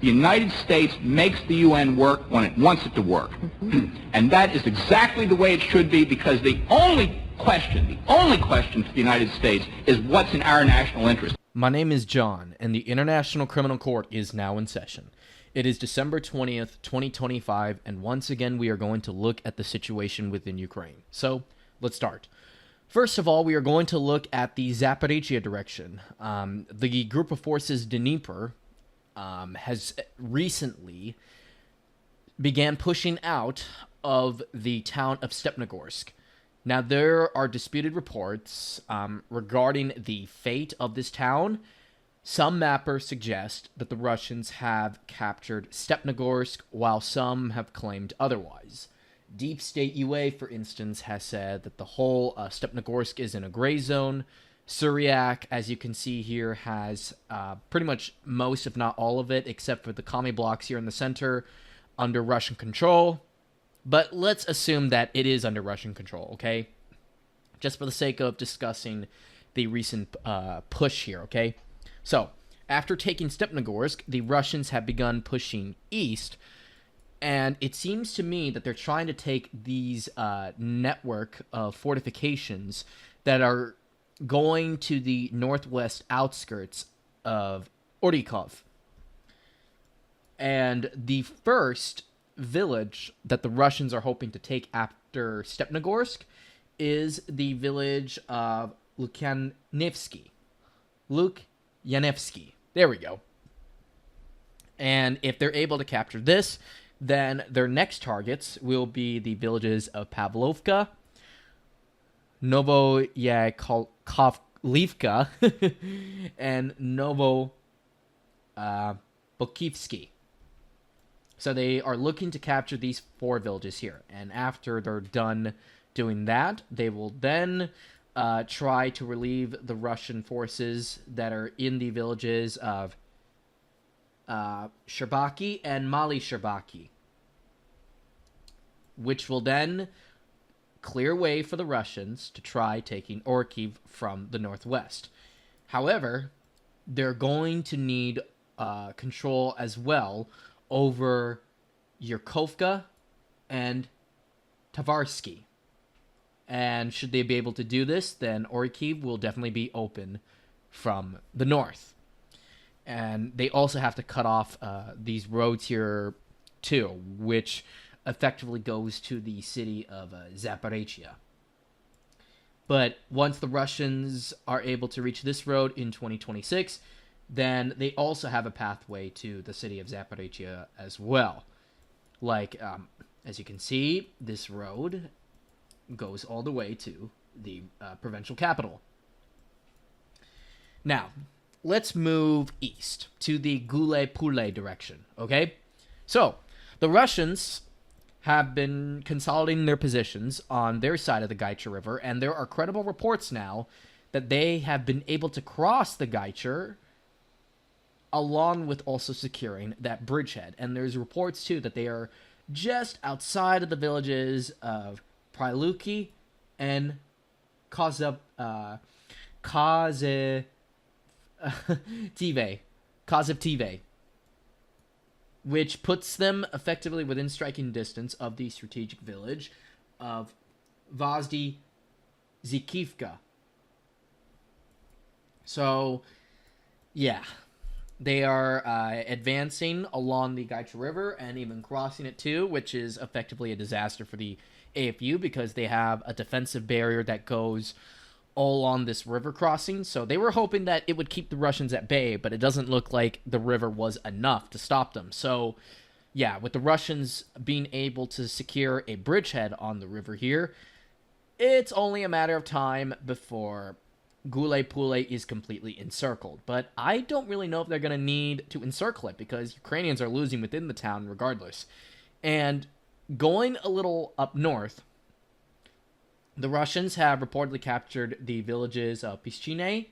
The United States makes the UN work when it wants it to work. And that is exactly the way it should be, because the only question for the United States is what's in our national interest. My name is John, and the International Criminal Court is now in session. It is December 20th, 2025, and once again we are going to look at the situation within Ukraine. So, let's start. First of all, we are going to look at the Zaporizhzhia direction. The group of forces Dnieper has recently began pushing out of the town of Stepnogorsk. Now, there are disputed reports regarding the fate of this town. Some mappers suggest that the Russians have captured Stepnogorsk, while some have claimed otherwise. Deep State UA, for instance, has said that the whole Stepnogorsk is in a gray zone. Syriac, as you can see here, has pretty much most, if not all of it, except for the commie blocks here in the center, under Russian control. But let's assume that it is under Russian control, okay? Just for the sake of discussing the recent push here, okay? So, after taking Stepnogorsk, the Russians have begun pushing east, and it seems to me that they're trying to take these network of fortifications that are going to the northwest outskirts of Orikov. And the first village that the Russians are hoping to take after Stepnogorsk is the village of Lukyanevsky. There we go. And if they're able to capture this, then their next targets will be the villages of Pavlovka, Novoyakovlivka, and Novobokivsky. So they are looking to capture these 4 villages here. And after they're done doing that, they will then try to relieve the Russian forces that are in the villages of Sherbaki and Mali Sherbaki, which will then clear way for the Russians to try taking Orkiv from the northwest. However, they're going to need control as well over Yurkovka and Tavarsky. And should they be able to do this, then Orkiv will definitely be open from the north. And they also have to cut off these roads here too, which effectively goes to the city of Zaporizhzhia. But once the Russians are able to reach this road in 2026, then they also have a pathway to the city of Zaporizhzhia as well. Like, as you can see, this road goes all the way to the provincial capital. Now, let's move east to the Gule-Pule direction, okay? So, the Russians have been consolidating their positions on their side of the Gaicha River, and there are credible reports now that they have been able to cross the Gaicha, along with also securing that bridgehead. And there's reports, too, that they are just outside of the villages of Pryluki and Kozevtive, which puts them effectively within striking distance of the strategic village of Vazdi Zikivka. So, yeah, they are advancing along the Gaicha River and even crossing it too, which is effectively a disaster for the AFU because they have a defensive barrier that goes all on this river crossing. So they were hoping that it would keep the Russians at bay, but it doesn't look like the river was enough to stop them. So, yeah, with the Russians being able to secure a bridgehead on the river here, it's only a matter of time before Gule-Pule is completely encircled. But I don't really know if they're going to need to encircle it because Ukrainians are losing within the town regardless. And going a little up north, the Russians have reportedly captured the villages of Pischine,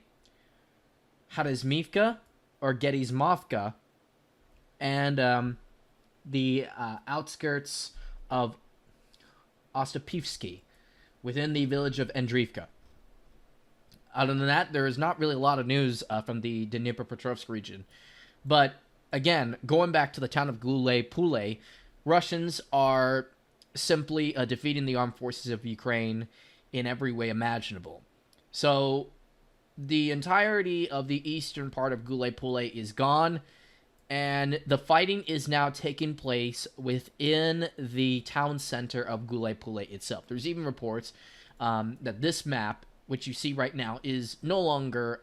Harizmivka, or Gettysmovka, and the outskirts of Ostapivsky, within the village of Andriivka. Other than that, there is not really a lot of news from the Dnipropetrovsk region. But again, going back to the town of Gulay-Pulay, Russians are simply defeating the armed forces of Ukraine in every way imaginable. So the entirety of the eastern part of Gulay-Pulay is gone, and the fighting is now taking place within the town center of Gulay-Pulay itself. There's even reports that this map, which you see right now, is no longer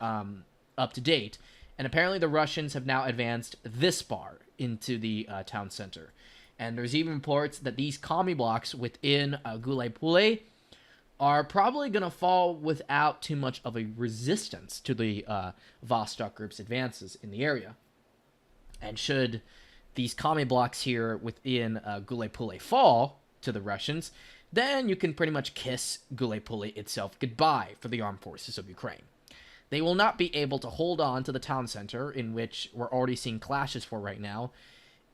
up to date, and apparently the Russians have now advanced this far into the town center. And there's even reports that these commie blocks within Gulay-Pulay are probably going to fall without too much of a resistance to the Vostok group's advances in the area. And should these commie blocks here within Gulay-Pulay fall to the Russians, then you can pretty much kiss Gulay-Pulay itself goodbye for the armed forces of Ukraine. They will not be able to hold on to the town center, in which we're already seeing clashes for right now.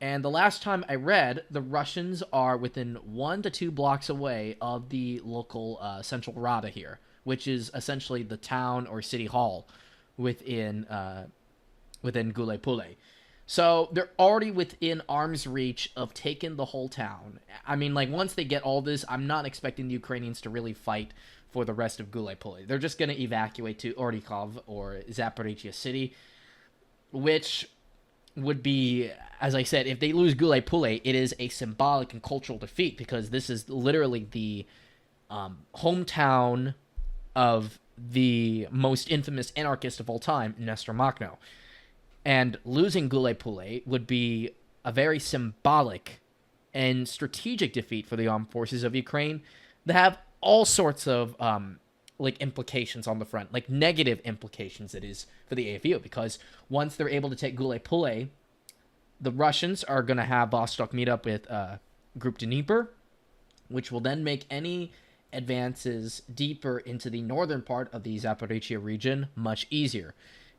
And the last time I read, the Russians are within 1 to 2 blocks away of the local central Rada here, which is essentially the town or city hall within Gulay-Pulay. So they're already within arm's reach of taking the whole town. I mean, like, once they get all this, I'm not expecting the Ukrainians to really fight for the rest of Gulay-Pulay. They're just going to evacuate to Orikov or Zaporizhia city, which would be, as I said, if they lose Gulay-Pulay, it is a symbolic and cultural defeat, because this is literally the hometown of the most infamous anarchist of all time, Nestor Makhno. And losing Gulay-Pulay would be a very symbolic and strategic defeat for the armed forces of Ukraine that have all sorts of implications on the front, like negative implications, it is, for the AFU, because once they're able to take Gulay-Pulay, the Russians are going to have Vostok meet up with Group Dnieper, which will then make any advances deeper into the northern part of the Zaporizhia region much easier.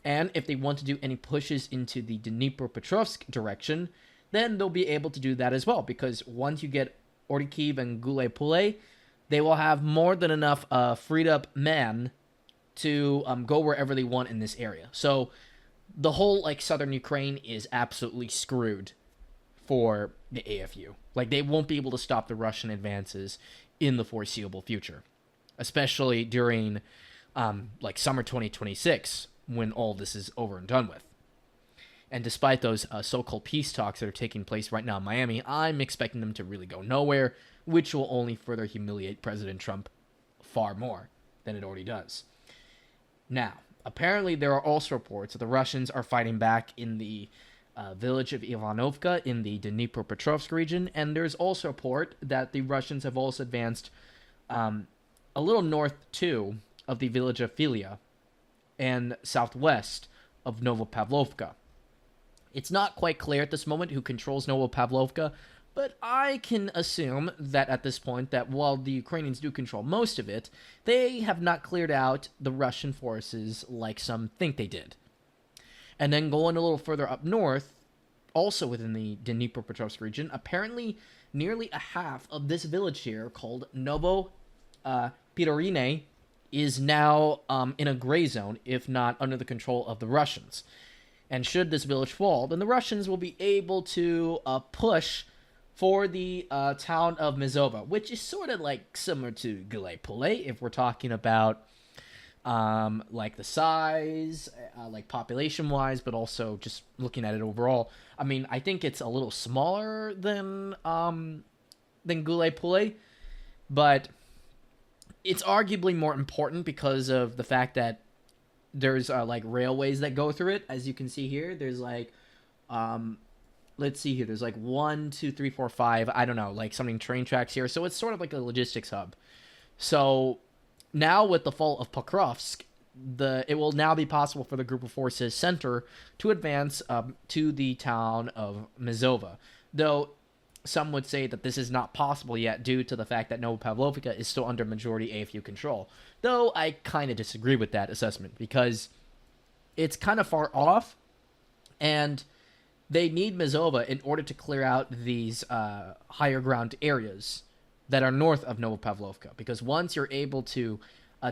And if they want to do any pushes into the Dnipropetrovsk direction, then they'll be able to do that as well, because once you get Orikhiv and Gulay-Pulay, they will have more than enough freed up men to go wherever they want in this area. So the whole southern Ukraine is absolutely screwed for the AFU. They won't be able to stop the Russian advances in the foreseeable future, especially during summer 2026, when all this is over and done with. And despite those so-called peace talks that are taking place right now in Miami, I'm expecting them to really go nowhere, which will only further humiliate President Trump far more than it already does. Now, apparently there are also reports that the Russians are fighting back in the village of Ivanovka in the Dnipropetrovsk region, and there's also a report that the Russians have also advanced a little north, too, of the village of Filia and southwest of Novopavlovka. It's not quite clear at this moment who controls Novopavlovka, but I can assume that at this point that while the Ukrainians do control most of it, they have not cleared out the Russian forces like some think they did. And then going a little further up north, also within the Dnipropetrovsk region, apparently nearly a half of this village here, called Novo Pirorine, is now in a gray zone, if not under the control of the Russians. And should this village fall, then the Russians will be able to push for the town of Mezova, which is sort of similar to Gulay-Pulay if we're talking about the size, population-wise, but also just looking at it overall. I mean, I think it's a little smaller than Gulay-Pulay, but it's arguably more important because of the fact that there's railways that go through it. As you can see here, there's let's see here, there's 1, 2, 3, 4, 5, I don't know, something train tracks here. So it's sort of like a logistics hub. So now with the fall of Pokrovsk, it will now be possible for the group of forces center to advance to the town of Mezova. Though some would say that this is not possible yet due to the fact that Novopavlovka is still under majority AFU control. Though I kind of disagree with that assessment, because it's kind of far off, and they need Mezova in order to clear out these higher ground areas that are north of Novopavlovka. Because once you're able to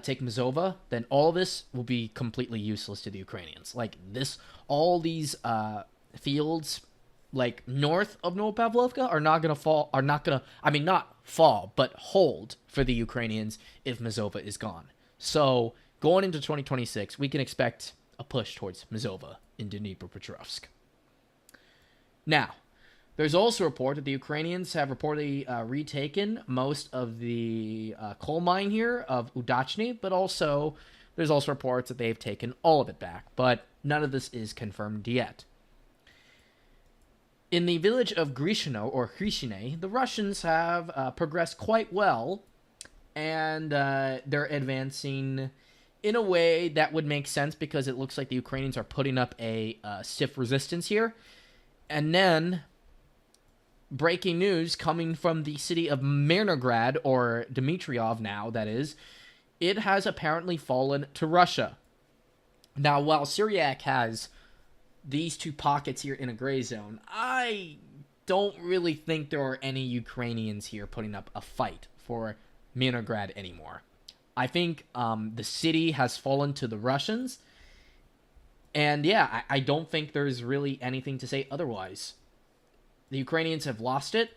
take Mezova, then all this will be completely useless to the Ukrainians. All these fields like north of Novopavlovka are not going to fall, not fall, but hold for the Ukrainians if Mazova is gone. So going into 2026, we can expect a push towards Mazova in Dnipropetrovsk. Now, there's also a report that the Ukrainians have reportedly retaken most of the coal mine here of Udachny, but also there's also reports that they've taken all of it back, but none of this is confirmed yet. In the village of Grishino, or Hrishine, the Russians have progressed quite well, and they're advancing in a way that would make sense because it looks like the Ukrainians are putting up a stiff resistance here. And then, breaking news coming from the city of Mirnograd, or Dmitriov now, that is, it has apparently fallen to Russia. Now, while Syriac has these two pockets here in a gray zone, I don't really think there are any Ukrainians here putting up a fight for Mirnograd anymore. I think the city has fallen to the Russians, and yeah, I don't think there's really anything to say otherwise. The Ukrainians have lost it.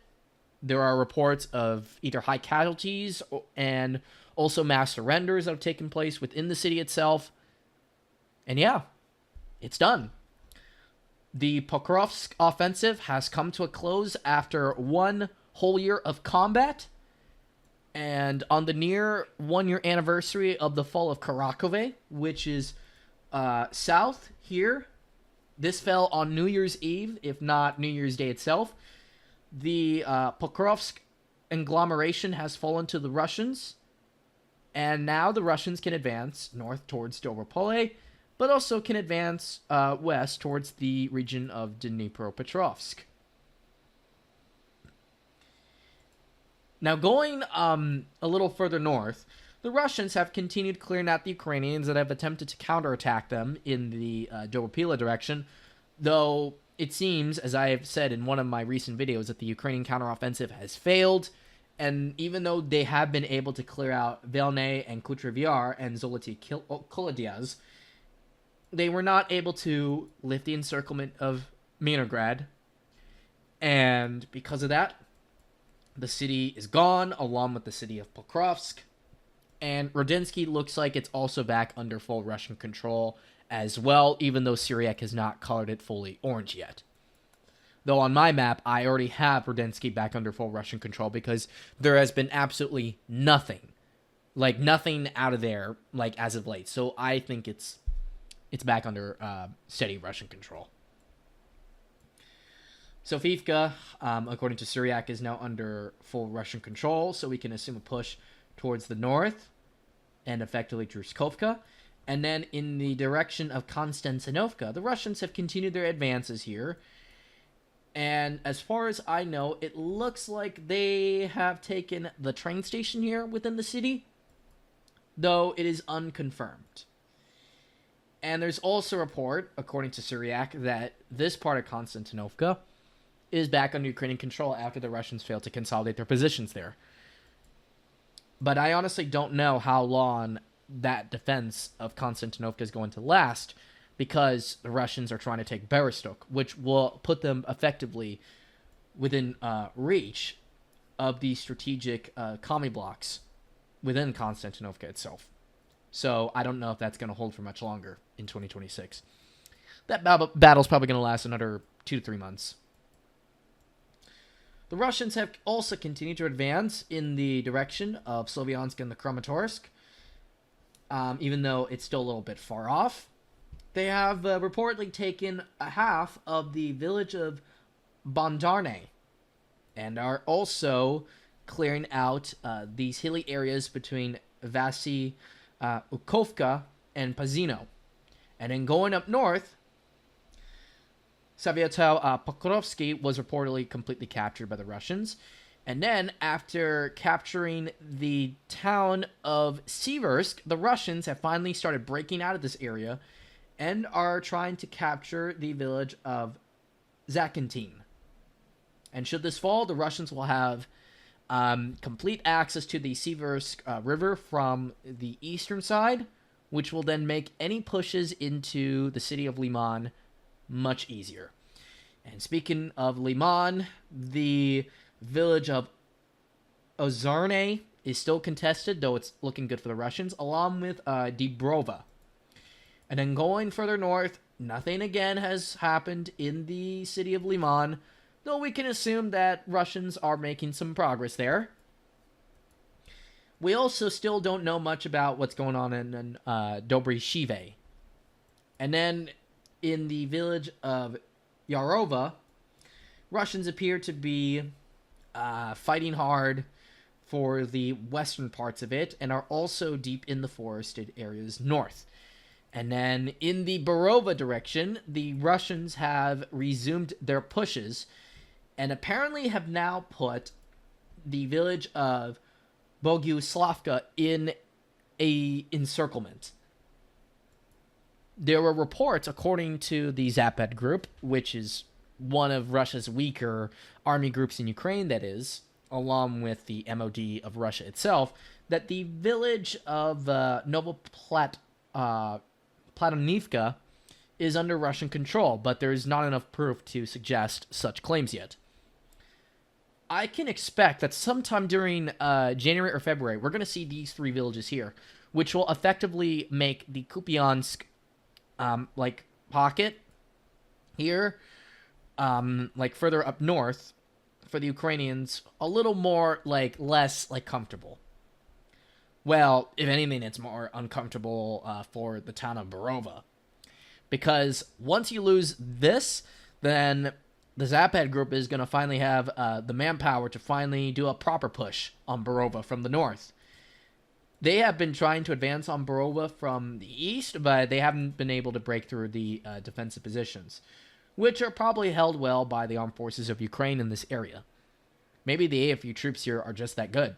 There are reports of either high casualties and also mass surrenders that have taken place within the city itself. And yeah, it's done. The Pokrovsk offensive has come to a close after 1 whole year of combat. And on the near 1-year anniversary of the fall of Kharkov, which is south here, this fell on New Year's Eve, if not New Year's Day itself. The Pokrovsk agglomeration has fallen to the Russians, and now the Russians can advance north towards Dobropole, but also can advance west towards the region of Dnipropetrovsk. Now, going a little further north, the Russians have continued clearing out the Ukrainians that have attempted to counterattack them in the Dobropole direction, though it seems, as I have said in one of my recent videos, that the Ukrainian counteroffensive has failed, and even though they have been able to clear out Velny and Kutravyar and Zoloty Kolodiaz, they were not able to lift the encirclement of Mirnograd, and because of that, the city is gone, along with the city of Pokrovsk, and Rodinsky looks like it's also back under full Russian control as well, even though Syriac has not colored it fully orange yet. Though on my map, I already have Rodinsky back under full Russian control because there has been absolutely nothing out of there, as of late. So I think it's back under steady Russian control. Sofivka, according to Syriac, is now under full Russian control, so we can assume a push towards the north and effectively Druzhkovka. And then in the direction of Konstantinovka, the Russians have continued their advances here. And as far as I know, it looks like they have taken the train station here within the city, though it is unconfirmed. And there's also a report, according to Syriac, that this part of Konstantinovka is back under Ukrainian control after the Russians failed to consolidate their positions there. But I honestly don't know how long that defense of Konstantinovka is going to last, because the Russians are trying to take Bereztok, which will put them effectively within reach of the strategic commie blocks within Konstantinovka itself. So I don't know if that's going to hold for much longer in 2026. That battle's probably going to last another 2 to 3 months. The Russians have also continued to advance in the direction of Slovyansk and the Kramatorsk, even though it's still a little bit far off. They have reportedly taken a half of the village of Bondarne, and are also clearing out these hilly areas between Vasy Ukovka and Pazino. And then going up north, Savyatel Pokrovsky was reportedly completely captured by the Russians. And then, after capturing the town of Siversk, the Russians have finally started breaking out of this area and are trying to capture the village of Zakyntin. And should this fall, the Russians will have complete access to the Siversk River from the eastern side, which will then make any pushes into the city of Liman much easier. And speaking of Liman, the village of Ozarne is still contested, though it's looking good for the Russians, along with Dibrova. And then going further north, nothing again has happened in the city of Liman, though we can assume that Russians are making some progress there. We also still don't know much about what's going on in Dobry Shive. And then in the village of Yarova, Russians appear to be fighting hard for the western parts of it and are also deep in the forested areas north. And then in the Borova direction, the Russians have resumed their pushes and apparently have now put the village of Boguslavka in a encirclement. There were reports, according to the Zapad group, which is one of Russia's weaker army groups in Ukraine, that is, along with the MOD of Russia itself, that the village of Platonivka is under Russian control, but there's not enough proof to suggest such claims yet. I can expect that sometime during January or February, we're going to see these three villages here, which will effectively make the Kupiansk pocket here, further up north, for the Ukrainians, a little more, less, comfortable. Well, if anything, it's more uncomfortable for the town of Borova. Because once you lose this, then the Zapad group is going to finally have the manpower to finally do a proper push on Borova from the north. They have been trying to advance on Borova from the east, but they haven't been able to break through the defensive positions, which are probably held well by the armed forces of Ukraine in this area. Maybe the AFU troops here are just that good.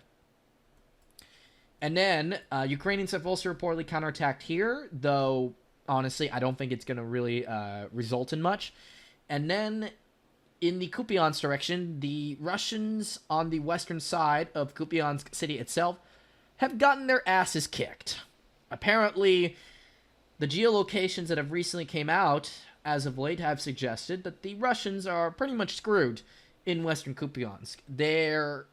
And then, Ukrainians have also reportedly counterattacked here, though, honestly, I don't think it's going to really result in much. And then, in the Kupiansk direction, the Russians on the western side of Kupiansk city itself have gotten their asses kicked. Apparently, the geolocations that have recently came out as of late have suggested that the Russians are pretty much screwed in western Kupiansk. Their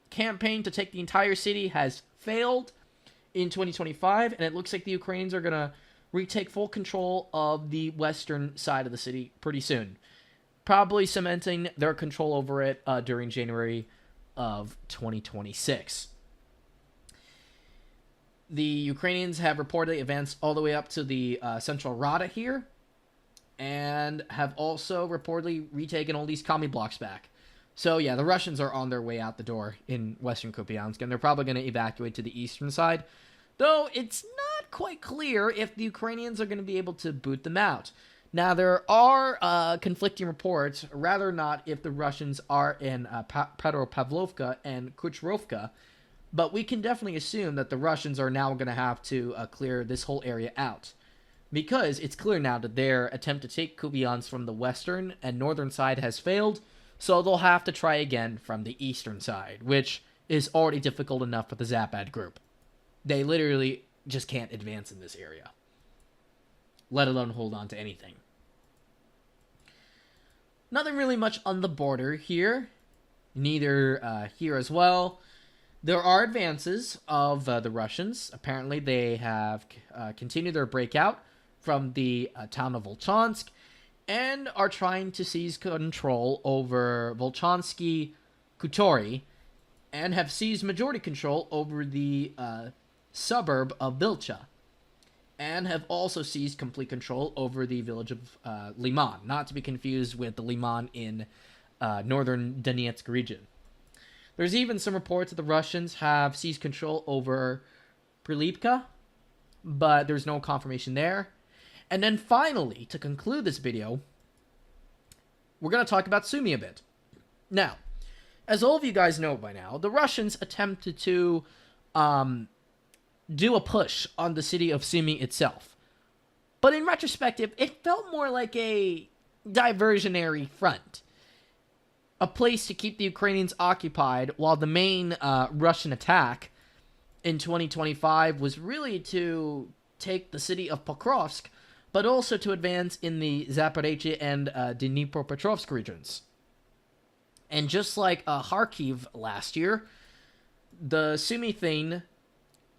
campaign to take the entire city has failed in 2025, and it looks like the Ukrainians are going to retake full control of the western side of the city pretty soon, probably cementing their control over it during January of 2026. The Ukrainians have reportedly advanced all the way up to the central Rada here, and have also reportedly retaken all these commie blocks back. So yeah, the Russians are on their way out the door in western Kupiansk, and they're probably going to evacuate to the eastern side, though it's not quite clear if the Ukrainians are going to be able to boot them out. Now, there are conflicting reports, rather not if the Russians are in Petropavlovka and Kuchrovka, but we can definitely assume that the Russians are now going to have to clear this whole area out, because it's clear now that their attempt to take Kupiansk from the western and northern side has failed, so they'll have to try again from the eastern side, which is already difficult enough for the Zapad group. They literally just can't advance in this area, let alone hold on to anything. Nothing really much on the border here, neither here as well. There are advances of the Russians. Apparently they have continued their breakout from the town of Volchansk, and are trying to seize control over Volchansky Kutori, and have seized majority control over the suburb of Vilcha, and have also seized complete control over the village of Liman, not to be confused with the Liman in northern Donetsk region. There's even some reports that the Russians have seized control over Prilipka, but there's no confirmation there. And then finally, to conclude this video, we're going to talk about SUMY a bit. Now, as all of you guys know by now, the Russians attempted to do a push on the city of SUMY itself. But in retrospective, it felt more like a diversionary front. A place to keep the Ukrainians occupied, while the main Russian attack in 2025 was really to take the city of Pokrovsk but also to advance in the Zaporizhzhia and Dnipropetrovsk regions. And just like Kharkiv last year, the SUMY thing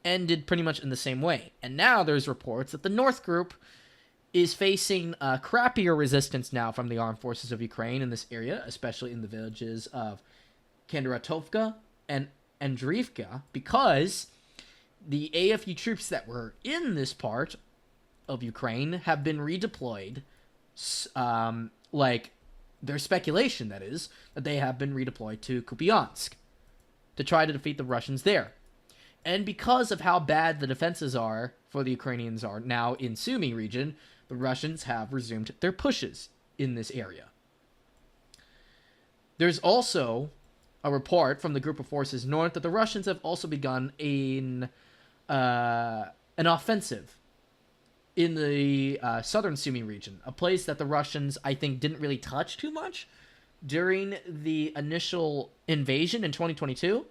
ended pretty much in the same way. And now there's reports that the North Group is facing crappier resistance now from the armed forces of Ukraine in this area, especially in the villages of Kondratovka and Andriivka, because the AFU troops that were in this part of Ukraine have been redeployed. There's speculation, that is, that they have been redeployed to Kupiansk to try to defeat the Russians there. And because of how bad the defenses are for the Ukrainians are now in SUMY region, the Russians have resumed their pushes in this area. There's also a report from the group of forces north that the Russians have also begun an offensive in the southern SUMY region, a place that the Russians, I think, didn't really touch too much during the initial invasion in 2022.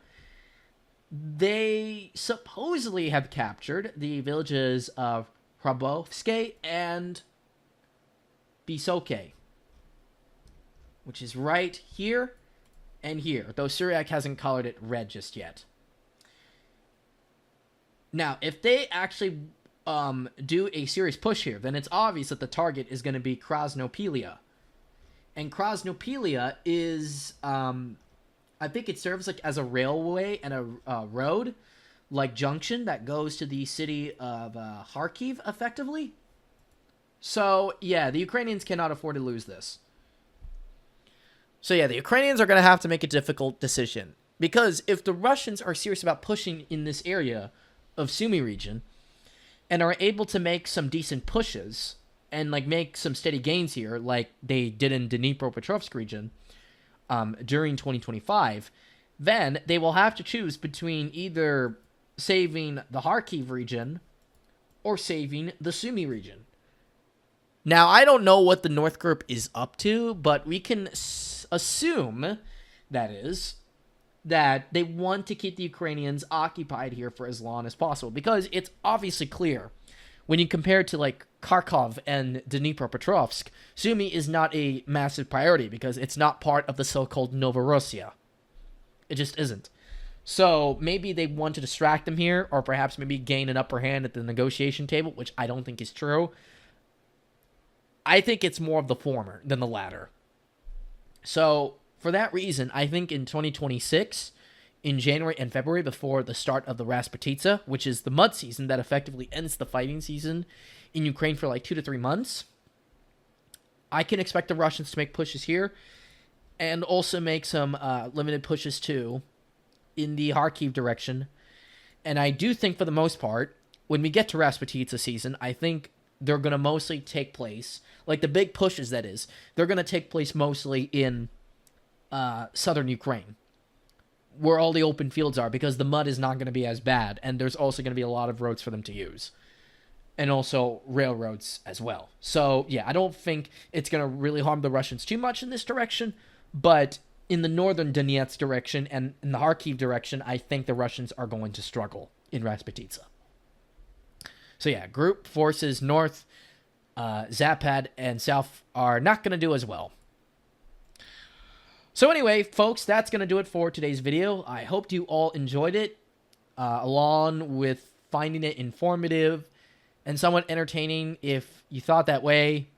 They supposedly have captured the villages of Hrabovske and Bisoke, which is right here and here, though Syriac hasn't colored it red just yet. Now, if they actually do a serious push here, then it's obvious that the target is going to be Krasnopelia. And Krasnopelia is, I think it serves like as a railway and a road, like junction that goes to the city of Kharkiv, effectively. So, yeah, the Ukrainians cannot afford to lose this. So, yeah, the Ukrainians are going to have to make a difficult decision. Because if the Russians are serious about pushing in this area of SUMY region, and are able to make some decent pushes, and like make some steady gains here, like they did in Dnipropetrovsk region during 2025, then they will have to choose between either saving the Kharkiv region or saving the SUMY region. Now, I don't know what the North Group is up to, but we can assume, that is, that they want to keep the Ukrainians occupied here for as long as possible, because it's obviously clear when you compare it to like Kharkov and Dnipropetrovsk, SUMY is not a massive priority because it's not part of the so-called Novorossiya. It just isn't. So maybe they want to distract them here, or perhaps maybe gain an upper hand at the negotiation table, which I don't think is true. I think it's more of the former than the latter. So for that reason, I think in 2026, in January and February, before the start of the Rasputitsa, which is the mud season that effectively ends the fighting season in Ukraine for like 2 to 3 months, I can expect the Russians to make pushes here and also make some limited pushes too in the Kharkiv direction. And I do think for the most part, when we get to Rasputitsa season, I think they're going to mostly take place, like the big pushes that is, they're going to take place mostly in southern Ukraine, where all the open fields are, because the mud is not going to be as bad, and there's also going to be a lot of roads for them to use, and also railroads as well. So, yeah, I don't think it's going to really harm the Russians too much in this direction, but in the northern Donetsk direction and in the Kharkiv direction, I think the Russians are going to struggle in Rasputitsa. So, yeah, group forces north, Zapad, and south are not going to do as well. So anyway, folks, that's going to do it for today's video. I hope you all enjoyed it, along with finding it informative and somewhat entertaining if you thought that way.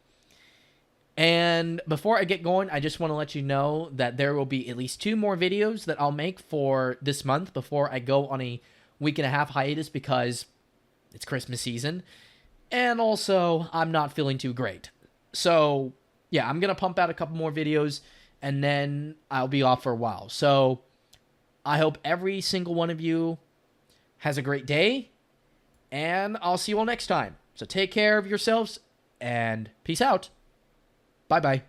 And before I get going, I just want to let you know that there will be at least 2 more videos that I'll make for this month before I go on a week-and-a-half hiatus, because it's Christmas season. And also, I'm not feeling too great. So, yeah, I'm going to pump out a couple more videos, and then I'll be off for a while. So I hope every single one of you has a great day, and I'll see you all next time. So take care of yourselves, and peace out. Bye-bye.